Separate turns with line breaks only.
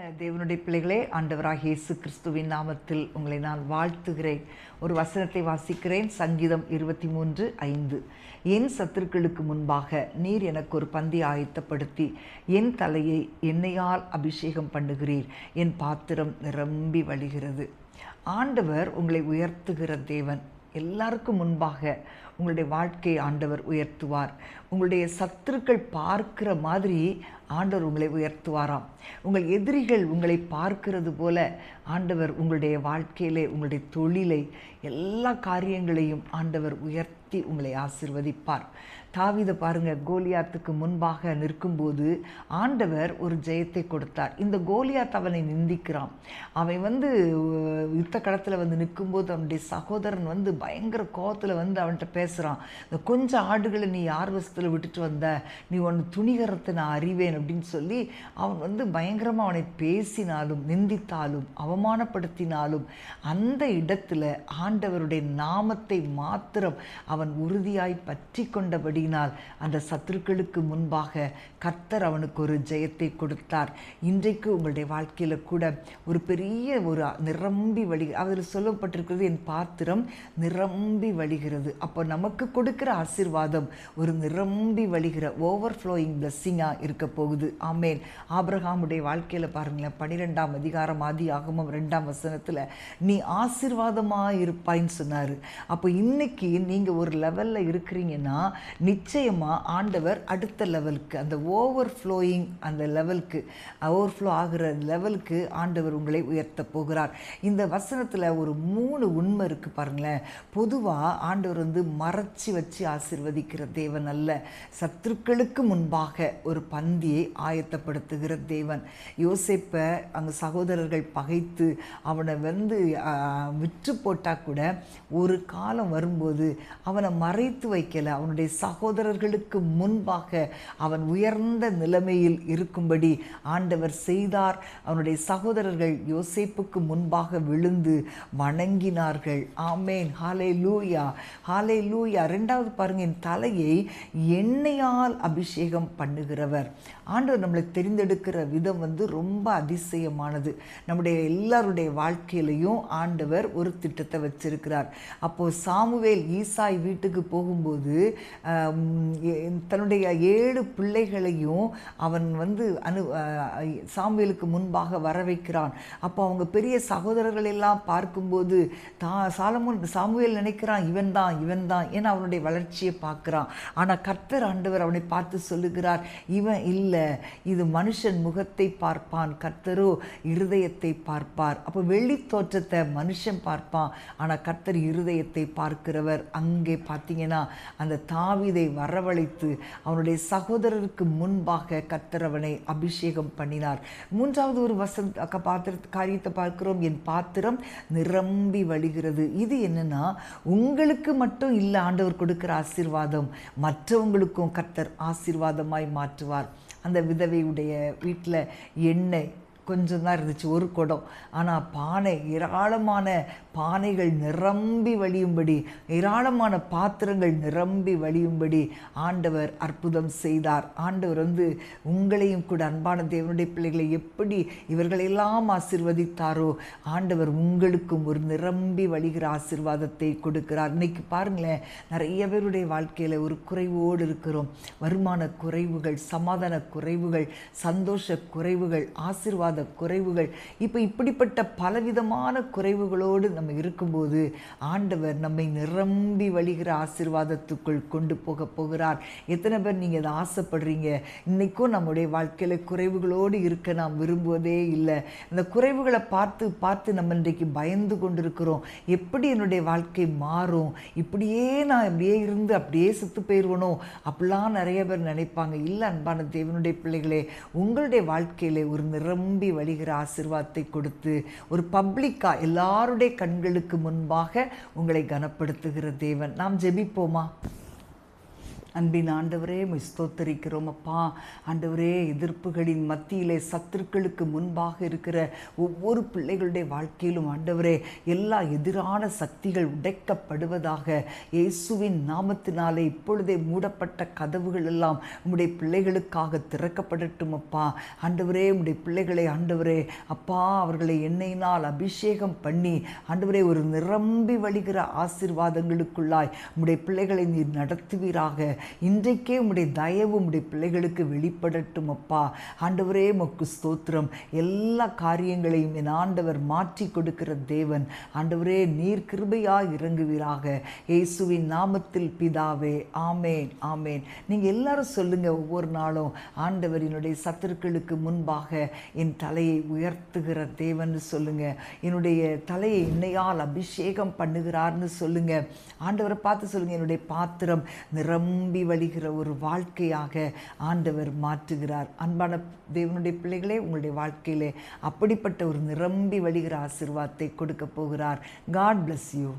தேவனுடைய பிள்ளைகளே, ஆண்டவராகிய இயேசு கிறிஸ்துவின் நாமத்தில் உங்களை நான் வாழ்த்துகிறேன். ஒரு வசனத்தை வாசிக்கிறேன். சங்கீதம் 23:5. என் சத்துருக்களுக்கு முன்பாக நீர் எனக்கு ஒரு பந்தி ஆயத்தப்படுத்தி என் தலையை எண்ணெயால் அபிஷேகம் பண்ணுகிறீர். என் பாத்திரம் நிரம்பி வழிகிறது. ஆண்டவர் உங்களை உயர்த்துகிற தேவன். எல்லாருக்கும் முன்பாக உங்களுடைய வாழ்க்கையை ஆண்டவர் உயர்த்துவார். உங்களுடைய சத்துருக்கள் பார்க்கிற மாதிரி ஆண்டவர் உங்களை உயர்த்துவாராம். உங்கள் எதிரிகள் உங்களை பார்க்கிறது போல ஆண்டவர் உங்களுடைய வாழ்க்கையிலே, உங்களுடைய தொழிலை, எல்லா காரியங்களையும் ஆண்டவர் உயர்த்தி உங்களை ஆசீர்வதிப்பார். தாவீதை பாருங்க, கோலியாத்துக்கு முன்பாக நிற்கும்போது ஆண்டவர் ஒரு ஜெயத்தை கொடுத்தார். இந்த கோலியாத் அவனை நிந்திக்கிறான். அவன் யுத்த களத்தில் நிற்கும்போது அவனுடைய சகோதரன் பயங்கர கோபத்தில் அவன்கிட்ட பேசுகிறான். இந்த கொஞ்சம் ஆடுகளை நீ யார் வசத்தில் விட்டுட்டு வந்த, நீ ஒன்று துணிகரத்தை நான் அறிவேன் அப்படின்னு சொல்லி அவன் பயங்கரமாக அவனை பேசினாலும், நிந்தித்தாலும், அவமானப்படுத்தினாலும் அந்த இடத்துல ஆண்டவருடைய நாமத்தை மாத்திரம் அவன் உறுதியாய் பற்றி கொண்டபடி அந்த சத்துருக்களுக்கு முன்பாக கர்த்தர் அவனுக்கு ஒரு ஜெயத்தை கொடுத்தார். இன்றைக்கு உங்களுடைய வாழ்க்கையில கூட ஒரு பெரிய ஒரு நிரம்பி அதில் சொல்லப்பட்டிருக்கிறது, என் பாத்திரம் நிரம்பி வழிகிறது. அப்போ நமக்கு கொடுக்கிற ஆசீர்வாதம் ஒரு நிரம்பி வழிகிற ஓவர்ஃப்ளோயிங் பிளெஸ்ஸிங்காக இருக்க போகுது. ஆமேன். ஆபிரகாமுடைய வாழ்க்கையில பாருங்களேன், 12ஆம் அதிகாரம் ஆதியாகமம் 2ஆம் வசனத்தில் நீ ஆசீர்வாதமாக இருப்பாயின்னு சொன்னார். அப்போ இன்னைக்கு நீங்கள் ஒரு லெவலில் இருக்கிறீங்கன்னா நிச்சயமாக ஆண்டவர் அடுத்த லெவலுக்கு, அந்த ஓவர்ஃப்ளோயிங், அந்த லெவலுக்கு, ஓவர்ஃப்ளோ ஆகிற லெவலுக்கு ஆண்டவர் உங்களை உயர்த்த போகிறார். இந்த வசனத்தில் ஒரு 3 உண்மை இருக்குது பாருங்களேன். பொதுவாக ஆண்டவர் மறைச்சி வச்சு ஆசீர்வதிக்கிற தேவன் அல்ல. சத்துருக்களுக்கு முன்பாக ஒரு பந்தியை ஆயத்தப்படுத்துகிற தேவன். யோசேப்பை அங்கே சகோதரர்கள் பகைத்து அவனை விற்று போட்டால் கூட ஒரு காலம் வரும்போது அவனை மறைத்து வைக்கலை. அவனுடைய சகோதரர்களுக்கு முன்பாக அவன் உயர்ந்த நிலைமையில் இருக்கும்படி ஆண்டவர் செய்தார். அவனுடைய சகோதரர்கள் யோசேப்புக்கு முன்பாக விழுந்து வணங்கினார்கள். ஆமேன். ஹல்லேலூயா, ஹல்லேலூயா. 2வது பாருங்க, என் தலையை எண்ணெயால் அபிஷேகம் பண்ணுகிறவர். ஆண்டவர் நம்மளை தெரிந்தெடுக்கிற விதம் ரொம்ப அதிசயமானது. நம்முடைய எல்லாருடைய வாழ்க்கையிலையும் ஆண்டவர் ஒரு திட்டத்தை வச்சிருக்கிறார். அப்போ சாமுவேல் ஈசாய் வீட்டுக்கு போகும்போது தன்னுடைய 7 பிள்ளைகளையும் அவன் சாமுவேலுக்கு முன்பாக வர வைக்கிறான். அப்போ அவங்க பெரிய சகோதரர்கள் எல்லாம் பார்க்கும்போது சாமுவேல் நினைக்கிறான், இவன் தான், ஏன்னா அவனுடைய வளர்ச்சியை பார்க்குறான். ஆனால் கர்த்தர் ஆண்டவர் அவனை பார்த்து சொல்லுகிறார், இவன் இல்லை, இது மனுஷன் முகத்தை பார்ப்பான், கர்த்தரோ இருதயத்தை பார்ப்பார். அப்போ வெளி தோற்றத்தை மனுஷன் பார்ப்பான், ஆனால் கர்த்தர் இருதயத்தை பார்க்கிறவர். அங்கே பார்த்தீங்கன்னா அந்த தாவீதை வரவழைத்து அவனுடைய சகோதரருக்கு முன்பாக கர்த்தர் அவனை அபிஷேகம் பண்ணினார். 3வது ஒரு காரியத்தை பார்க்கிறோம், என் பாத்திரம் நிரம்பி வழிகிறது. இது என்னன்னா, உங்களுக்கு மட்டும் இல்லை ஆண்டவர் கொடுக்கிற ஆசீர்வாதம், மற்றவங்களுக்கும் கர்த்தர் ஆசீர்வாதமாய் மாற்றுவார். அந்த விதவையுடைய வீட்டில் எண்ணெய் கொஞ்சம் தான் இருந்துச்சு, ஒரு குடம். ஆனால் பானை, ஏராளமான பானைகள் நிரம்பி வழியும்படி, ஏராளமான பாத்திரங்கள் நிரம்பி வழியும்படி ஆண்டவர் அற்புதம் செய்தார். ஆண்டவர் உங்களையும் கூட, அன்பான தேவனுடைய பிள்ளைகளை எப்படி இவர்களெல்லாம் ஆசீர்வதித்தாரோ ஆண்டவர் உங்களுக்கும் ஒரு நிரம்பி வழிகிற ஆசீர்வாதத்தை கொடுக்கிறார். இன்னைக்கு பாருங்களேன், நிறைய பேருடைய வாழ்க்கையில் ஒரு குறைவோடு இருக்கிறோம். வருமான குறைவுகள், சமாதான குறைவுகள், சந்தோஷ குறைவுகள், ஆசீர்வாத குறைவுகள், இப்படிப்பட்ட பலவிதமான குறைவுகளோடு நம்ம இருக்கும்போது ஆண்டவர் நம்மை நிரம்பி வழிகிற ஆசீர்வாதத்துக்குள் கொண்டு போகிறார். எத்தனை பேர் நீங்க அதை ஆசைப்படுறீங்க? இன்னைக்கும் நம்முடைய வாழ்க்கையில குறைவுகளோடு இருக்க நாம் விரும்புவதே இல்லை. இந்த குறைவுகளை பார்த்து பார்த்து நம்ம இன்றைக்கு பயந்து கொண்டிருக்கிறோம். எப்படி என்னுடைய வாழ்க்கை மாறும், நான் அப்படியே இருந்து அப்படியே செத்து போயிடுவனோ அப்படிலாம் நிறைய பேர் நினைப்பாங்க. இல்லை அன்பான தேவனுடைய பிள்ளைகளே, உங்களுடைய வாழ்க்கையில ஒரு நிரம்பி வழிகிற ஆசீர்வாதத்தை கொடுத்து ஒரு பப்ளிக்கா எல்லாருடைய கண்களுக்கு முன்பாக உங்களை கனப்படுத்துகிற தேவன். நாம் ஜெபிப்போமா? அன்பின் ஆண்டவரே, உம்மை ஸ்தோத்தரிக்கிறோம் அப்பா. ஆண்டவரே, எதிர்ப்புகளின் மத்தியிலே சத்துருக்களுக்கு முன்பாக இருக்கிற ஒவ்வொரு பிள்ளைகளுடைய வாழ்க்கையிலும் ஆண்டவரே, எல்லா எதிரான சக்திகள் உடைக்கப்படுவதாக இயேசுவின் நாமத்தினாலே. இப்பொழுதே மூடப்பட்ட கதவுகள் எல்லாம் உம்முடைய பிள்ளைகளுக்காக திறக்கப்படட்டும் அப்பா. ஆண்டவரே, உம்முடைய பிள்ளைகளை ஆண்டவரே அப்பா, அவர்களை எண்ணெயினால் அபிஷேகம் பண்ணி ஆண்டவரே, ஒரு நிரம்பி வழிகிற ஆசீர்வாதங்களுக்குள்ளாய் உம்முடைய பிள்ளைகளை நீர் நடத்துவீராக. இன்றைக்கே உம்முடைய தயவு உம்முடைய பிள்ளைகளுக்கு வெளிப்படட்டும் அப்பா. ஆண்டவரே, உமக்கு ஸ்தோத்திரம். எல்லா காரியங்களையும் என் ஆண்டவர் மாற்றி கொடுக்கிற தேவன். ஆண்டவரே, நீர் கிருபையாய் இறங்குவீராக. இயேசுவின் நாமத்தில் பிதாவே, ஆமேன், ஆமேன். நீங்கள் எல்லாரும் சொல்லுங்க, ஒவ்வொரு நாளும் ஆண்டவர் என்னுடைய சத்துருக்களுக்கு முன்பாக என் தலையை உயர்த்துகிற தேவன் சொல்லுங்க. என்னுடைய தலையை எண்ணெயால் அபிஷேகம் பண்ணுகிறார்னு சொல்லுங்க. ஆண்டவரை பார்த்து சொல்லுங்க, என்னுடைய பாத்திரம் நிரம்பி வழிகிற ஒரு வாழ்க்கையாக ஆண்டவர் மாற்றுகிறார். அன்பான தேவனுடைய பிள்ளைகளே, உங்களுடைய வாழ்க்கையிலே அப்படிப்பட்ட ஒரு நிரம்பி வழிகிற ஆசீர்வாதத்தை கொடுக்க போகிறார். God bless you.